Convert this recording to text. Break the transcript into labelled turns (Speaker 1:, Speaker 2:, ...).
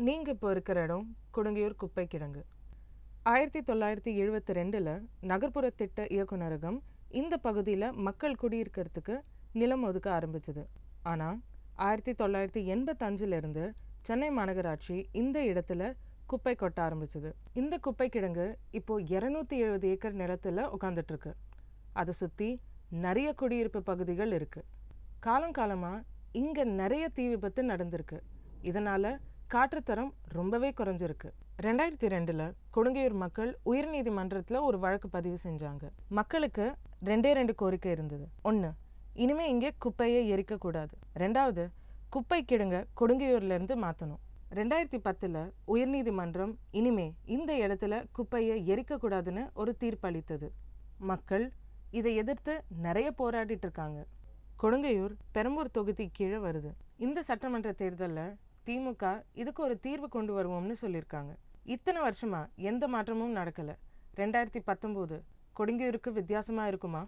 Speaker 1: நீங்கள் இப்போ இருக்கிற இடம் கொடுங்கையூர் குப்பை கிடங்கு. 1972 நகர்ப்புற திட்ட இயக்குநரகம் இந்த பகுதியில் மக்கள் குடியிருக்கிறதுக்கு நிலம் ஒதுக்க ஆரம்பிச்சது. ஆனால் 1985 சென்னை மாநகராட்சி இந்த இடத்துல குப்பை கொட்ட ஆரம்பிச்சது. இந்த குப்பை கிடங்கு இப்போ 270 ஏக்கர் நிலத்தில் உட்காந்துட்ருக்கு. அதை சுற்றி நிறைய குடியிருப்பு பகுதிகள் இருக்குது. காலங்காலமாக இங்கே நிறைய தீ விபத்து நடந்திருக்கு. இதனால் காற்றுத்தரம் ரொம்பவே குறைஞ்சிருக்கு. 2002 கொடுங்கையூர் மக்கள் உயர்நீதிமன்றத்தில் ஒரு வழக்கு பதிவு செஞ்சாங்க. மக்களுக்கு ரெண்டு கோரிக்கை இருந்தது. ஒன்று, இனிமே இங்கே குப்பையை எரிக்கக்கூடாது. ரெண்டாவது, குப்பை கிடங்க கொடுங்கையூர்லேருந்து மாற்றணும். 2010 உயர்நீதிமன்றம் இனிமே இந்த இடத்துல குப்பையை எரிக்கக்கூடாதுன்னு ஒரு தீர்ப்பளித்தது. மக்கள் இதை எதிர்த்து நிறைய போராடிட்டு இருக்காங்க. கொடுங்கையூர் பெரம்பூர் தொகுதி கீழே வருது. இந்த சட்டமன்ற தேர்தலில் திமுக இதுக்கு ஒரு தீர்வு கொண்டு வருவோம்னு சொல்லியிருக்காங்க. இத்தனை வருஷமா எந்த மாற்றமும் நடக்கலை. 2019 கொடுங்கையூருக்கு வித்தியாசமாக இருக்குமா?